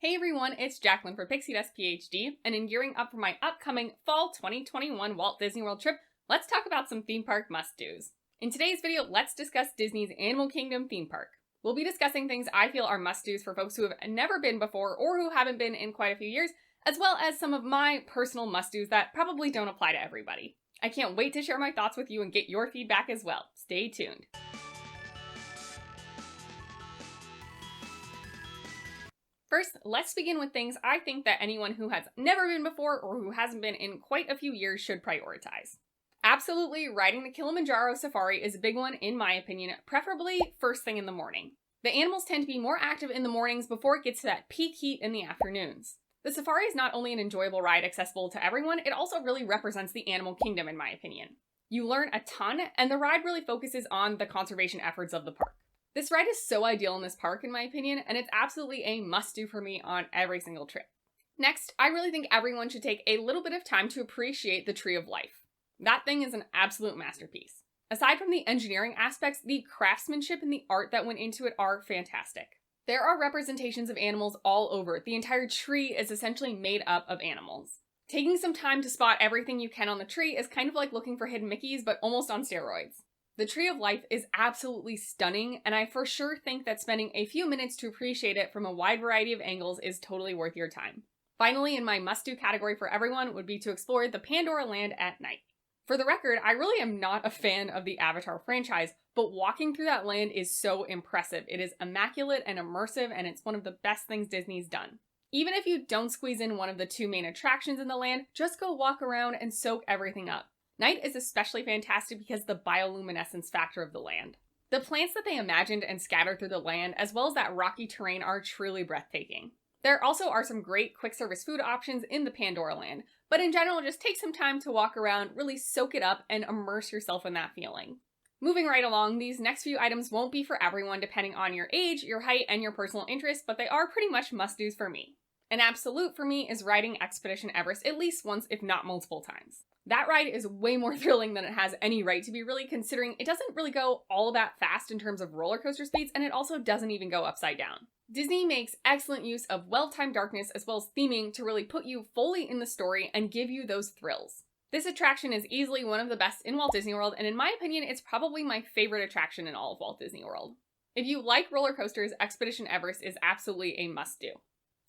Hey everyone, it's Jacqueline for Pixie Dust PhD, and in gearing up for my upcoming fall 2021 Walt Disney World trip, let's talk about some theme park must-dos. In today's video, let's discuss Disney's Animal Kingdom theme park. We'll be discussing things I feel are must-dos for folks who have never been before or who haven't been in quite a few years, as well as some of my personal must-dos that probably don't apply to everybody. I can't wait to share my thoughts with you and get your feedback as well. Stay tuned. First, let's begin with things I think that anyone who has never been before or who hasn't been in quite a few years should prioritize. Absolutely, riding the Kilimanjaro Safari is a big one in my opinion, preferably first thing in the morning. The animals tend to be more active in the mornings before it gets to that peak heat in the afternoons. The safari is not only an enjoyable ride accessible to everyone, it also really represents the animal kingdom in my opinion. You learn a ton, and the ride really focuses on the conservation efforts of the park. This ride is so ideal in this park in my opinion, and it's absolutely a must-do for me on every single trip. Next, I really think everyone should take a little bit of time to appreciate the Tree of Life. That thing is an absolute masterpiece. Aside from the engineering aspects, the craftsmanship and the art that went into it are fantastic. There are representations of animals all over it. The entire tree is essentially made up of animals. Taking some time to spot everything you can on the tree is kind of like looking for hidden Mickeys, but almost on steroids. The Tree of Life is absolutely stunning, and I for sure think that spending a few minutes to appreciate it from a wide variety of angles is totally worth your time. Finally, in my must-do category for everyone would be to explore the Pandora Land at night. For the record, I really am not a fan of the Avatar franchise, but walking through that land is so impressive. It is immaculate and immersive, and it's one of the best things Disney's done. Even if you don't squeeze in one of the two main attractions in the land, just go walk around and soak everything up. Night is especially fantastic because of the bioluminescence factor of the land. The plants that they imagined and scattered through the land, as well as that rocky terrain, are truly breathtaking. There also are some great quick service food options in the Pandora Land, but in general, just take some time to walk around, really soak it up, and immerse yourself in that feeling. Moving right along, these next few items won't be for everyone depending on your age, your height, and your personal interests, but they are pretty much must-dos for me. An absolute for me is riding Expedition Everest at least once, if not multiple times. That ride is way more thrilling than it has any right to be, really, considering it doesn't really go all that fast in terms of roller coaster speeds, and it also doesn't even go upside down. Disney makes excellent use of well-timed darkness as well as theming to really put you fully in the story and give you those thrills. This attraction is easily one of the best in Walt Disney World, and in my opinion, it's probably my favorite attraction in all of Walt Disney World. If you like roller coasters, Expedition Everest is absolutely a must-do.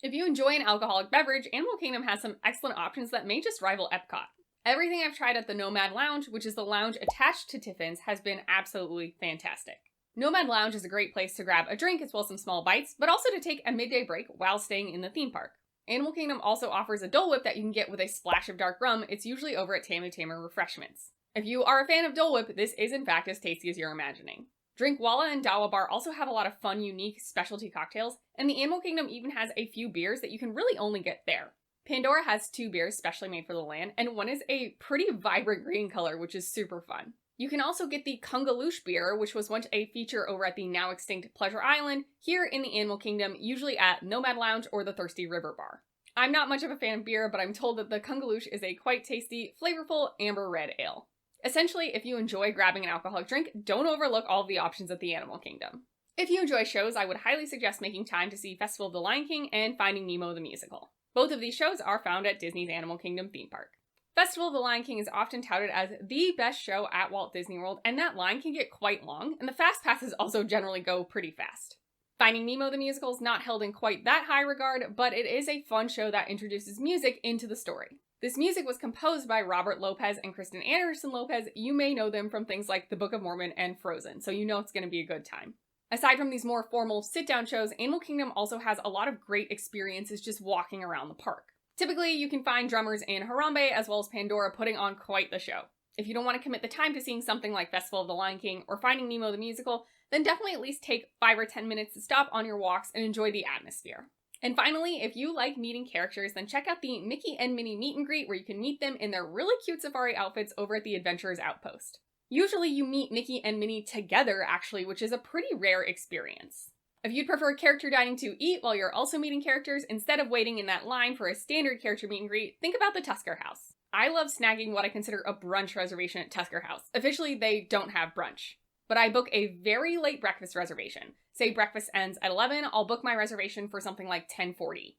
If you enjoy an alcoholic beverage, Animal Kingdom has some excellent options that may just rival Epcot. Everything I've tried at the Nomad Lounge, which is the lounge attached to Tiffin's, has been absolutely fantastic. Nomad Lounge is a great place to grab a drink as well as some small bites, but also to take a midday break while staying in the theme park. Animal Kingdom also offers a Dole Whip that you can get with a splash of dark rum. It's usually over at Tamu Tamer Refreshments. If you are a fan of Dole Whip, this is in fact as tasty as you're imagining. Drinkwalla and Dawa Bar also have a lot of fun, unique specialty cocktails, and the Animal Kingdom even has a few beers that you can really only get there. Pandora has 2 beers specially made for the land, and one is a pretty vibrant green color, which is super fun. You can also get the Kungaloosh beer, which was once a feature over at the now extinct Pleasure Island, here in the Animal Kingdom, usually at Nomad Lounge or the Thirsty River Bar. I'm not much of a fan of beer, but I'm told that the Kungaloosh is a quite tasty, flavorful amber red ale. Essentially, if you enjoy grabbing an alcoholic drink, don't overlook all of the options at the Animal Kingdom. If you enjoy shows, I would highly suggest making time to see Festival of the Lion King and Finding Nemo the Musical. Both of these shows are found at Disney's Animal Kingdom theme park. Festival of the Lion King is often touted as the best show at Walt Disney World, and that line can get quite long, and the fast passes also generally go pretty fast. Finding Nemo the Musical is not held in quite that high regard, but it is a fun show that introduces music into the story. This music was composed by Robert Lopez and Kristen Anderson Lopez. You may know them from things like The Book of Mormon and Frozen, so you know it's going to be a good time. Aside from these more formal sit-down shows, Animal Kingdom also has a lot of great experiences just walking around the park. Typically, you can find drummers in Harambe as well as Pandora putting on quite the show. If you don't want to commit the time to seeing something like Festival of the Lion King or Finding Nemo the Musical, then definitely at least take 5 or 10 minutes to stop on your walks and enjoy the atmosphere. And finally, if you like meeting characters, then check out the Mickey and Minnie meet and greet where you can meet them in their really cute safari outfits over at the Adventurers Outpost. Usually you meet Mickey and Minnie together, actually, which is a pretty rare experience. If you'd prefer character dining to eat while you're also meeting characters, instead of waiting in that line for a standard character meet and greet, think about the Tusker House. I love snagging what I consider a brunch reservation at Tusker House. Officially, they don't have brunch. but I book a very late breakfast reservation. Say breakfast ends at 11, I'll book my reservation for something like 10:40.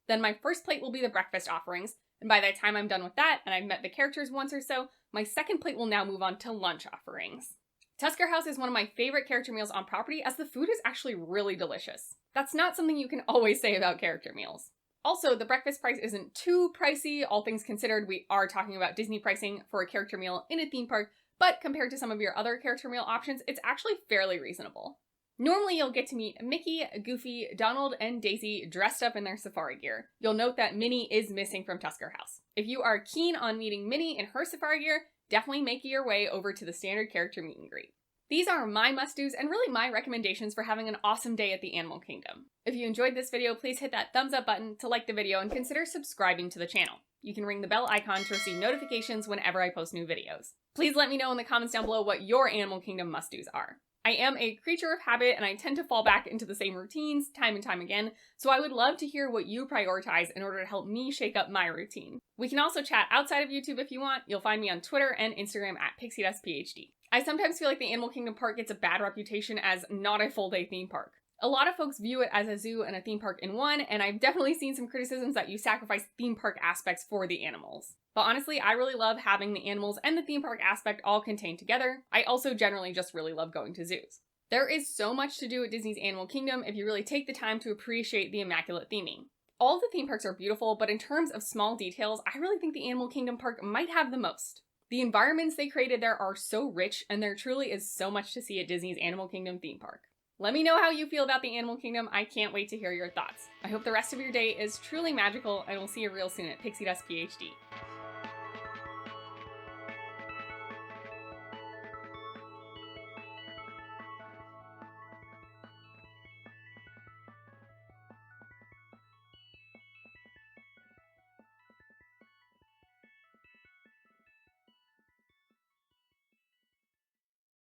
Then my first plate will be the breakfast offerings, and by the time I'm done with that and I've met the characters once or so, my second plate will now move on to lunch offerings. Tusker House is one of my favorite character meals on property as the food is actually really delicious. That's not something you can always say about character meals. Also, the breakfast price isn't too pricey. All things considered, we are talking about Disney pricing for a character meal in a theme park, but compared to some of your other character meal options, it's actually fairly reasonable. Normally, you'll get to meet Mickey, Goofy, Donald, and Daisy dressed up in their safari gear. You'll note that Minnie is missing from Tusker House. If you are keen on meeting Minnie in her safari gear, definitely make your way over to the standard character meet and greet. These are my must-dos and really my recommendations for having an awesome day at the Animal Kingdom. If you enjoyed this video, please hit that thumbs up button to like the video and consider subscribing to the channel. You can ring the bell icon to receive notifications whenever I post new videos. Please let me know in the comments down below what your Animal Kingdom must-dos are. I am a creature of habit and I tend to fall back into the same routines time and time again, so I would love to hear what you prioritize in order to help me shake up my routine. We can also chat outside of YouTube if you want. You'll find me on Twitter and Instagram at PixieDustPhD. I sometimes feel like the Animal Kingdom Park gets a bad reputation as not a full-day theme park. A lot of folks view it as a zoo and a theme park in one, and I've definitely seen some criticisms that you sacrifice theme park aspects for the animals. But honestly, I really love having the animals and the theme park aspect all contained together. I also generally just really love going to zoos. There is so much to do at Disney's Animal Kingdom if you really take the time to appreciate the immaculate theming. All of the theme parks are beautiful, but in terms of small details, I really think the Animal Kingdom Park might have the most. The environments they created there are so rich, and there truly is so much to see at Disney's Animal Kingdom theme park. Let me know how you feel about the Animal Kingdom. I can't wait to hear your thoughts. I hope the rest of your day is truly magical, and we'll see you real soon at Pixie Dust PhD.